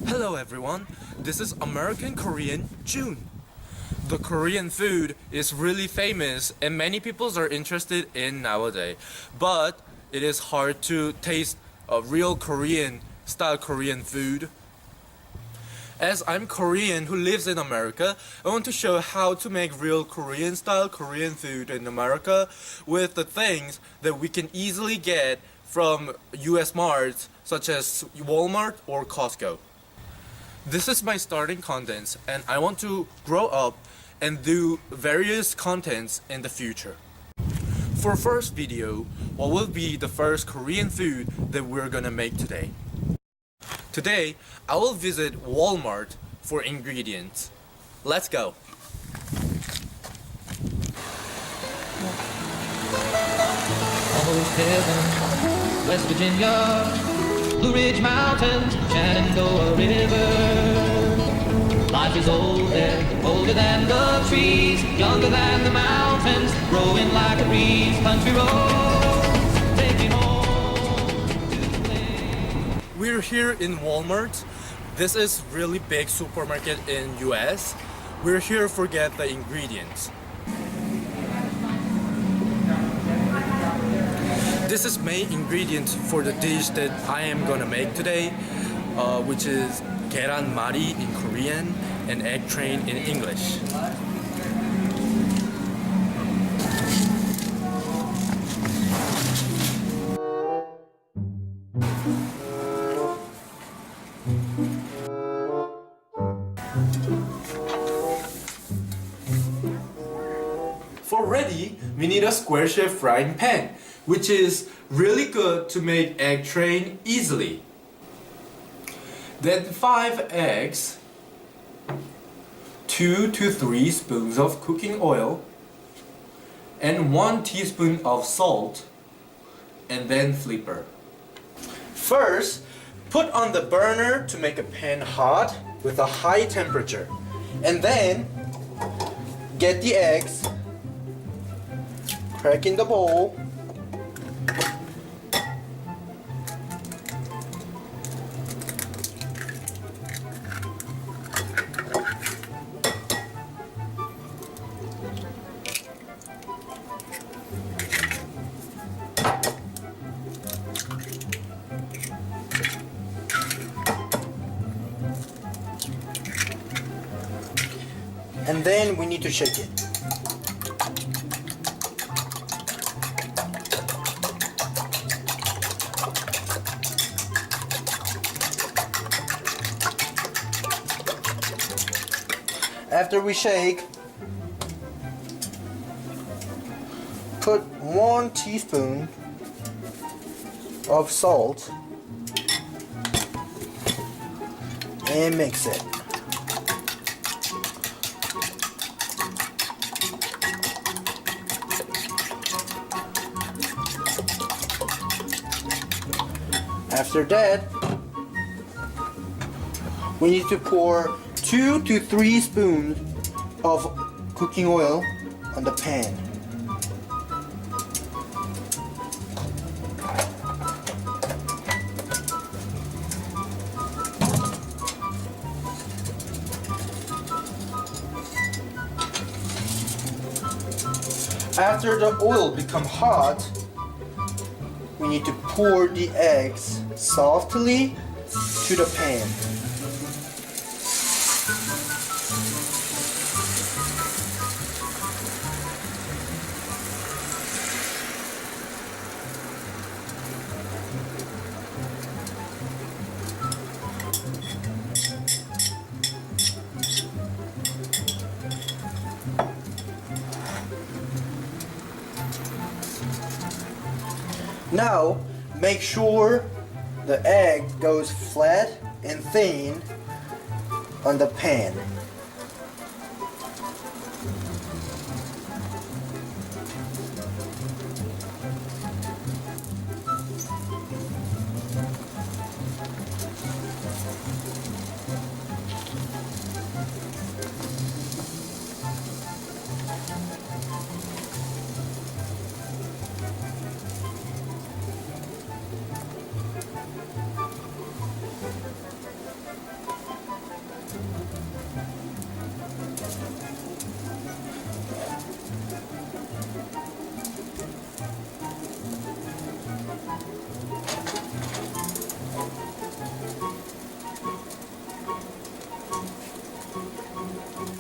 Hello everyone, this is American Korean June. The Korean food is really famous and many people are interested in nowadays, but it is hard to taste a real Korean style Korean food. As I'm Korean who lives in America, I want to show how to make real Korean style Korean food in America with the things that we can easily get from US marts such as Walmart or Costco. This is my starting contents and I want to grow up and do various contents in the future. For first video, what will be the first Korean food that we're gonna make today? Today, I will visit Walmart for ingredients. Let's go! Almost heaven, West Virginia, Blue Ridge Mountains, Shenandoah River. Life is older, older than the trees, younger than the mountains, growing like a breeze. Country roads, take me home. We're here in Walmart. This is really big supermarket in US. We're here to get the ingredients. This is main ingredients for the dish that I am gonna make today, which is Gaeran-Mari in Korean and egg train in English. For ready, we need a square-shaped frying pan, which is really good to make egg train easily. Then 5 eggs, 2 to 3 spoons of cooking oil, and 1 teaspoon of salt, and then flipper. First, put on the burner to make a pan hot with a high temperature, and then get the eggs, crack in the bowl, and then we need to shake it. After we shake, put 1 teaspoon of salt and mix it. After that, we need to pour 2 to 3 spoons of cooking oil on the pan. After the oil becomes hot, we need to pour the eggs softly to the pan. Now, make sure the egg goes flat and thin on the pan.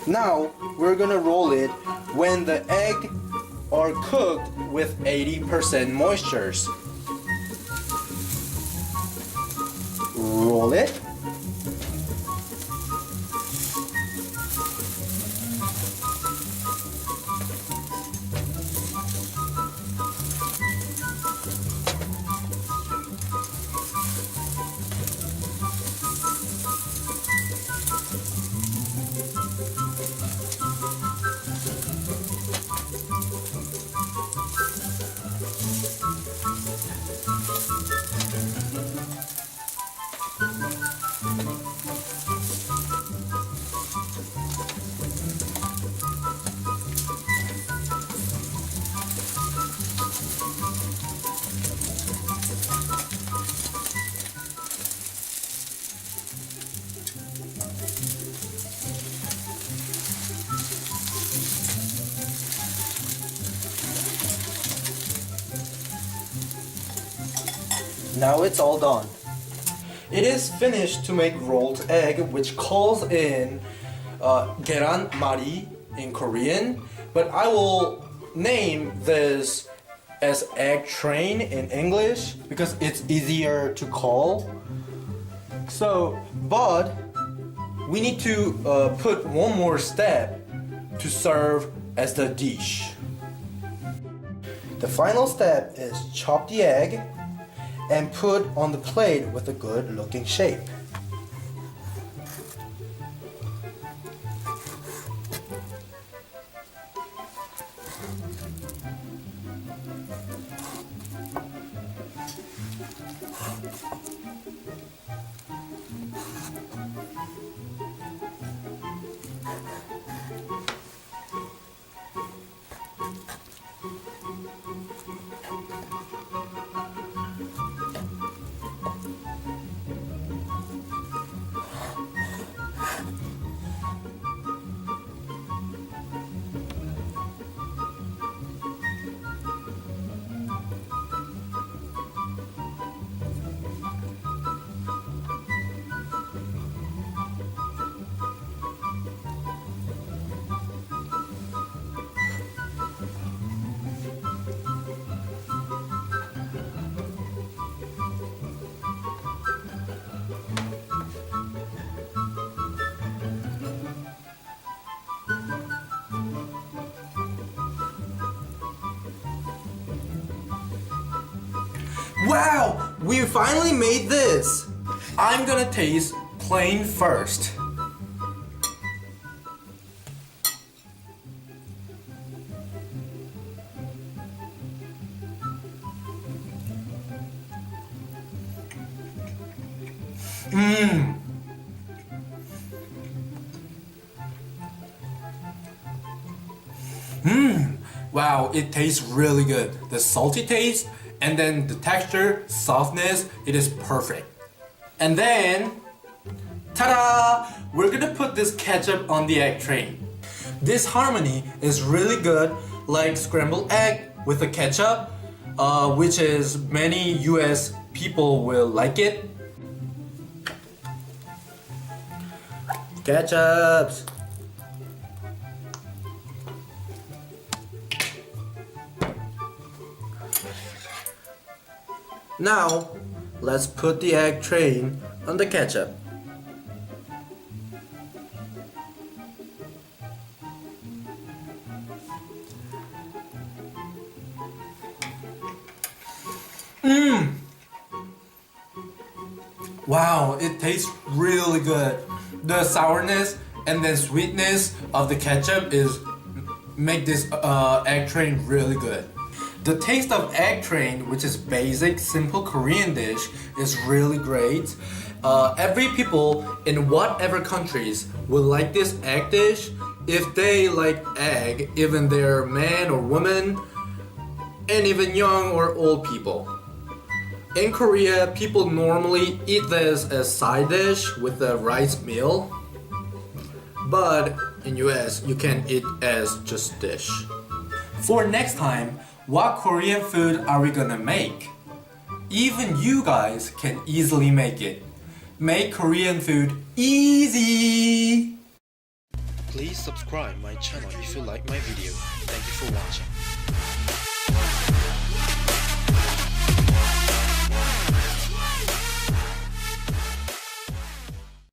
Now we're gonna roll it when the egg are cooked with 80% moistures. Roll it. Now it's all done. It is finished to make rolled egg, which calls in Gaeran-Mari in Korean, but I will name this as egg train in English because it's easier to call. So, but we need to put one more step to serve as the dish. The final step is chop the egg and put on the plate with a good looking shape. Wow! We finally made this! I'm gonna taste plain first. Wow, it tastes really good. The salty taste and then the texture, softness, it is perfect. And then, ta-da! We're gonna put this ketchup on the egg train. This harmony is really good, like scrambled egg with the ketchup, which is many US people will like it. Ketchups. Now, let's put the egg train on the ketchup. Wow, it tastes really good. The sourness and then sweetness of the ketchup is make this egg train really good. The taste of egg train, which is basic, simple Korean dish, is really great. Every people in whatever countries will like this egg dish if they like egg, even they're man or woman, and even young or old people. In Korea, people normally eat this as side dish with a rice meal, but in US, you can eat as just dish. For next time, what Korean food are we gonna make? Even you guys can easily make it. Make Korean food easy! Please subscribe my channel if you like my video. Thank you for watching.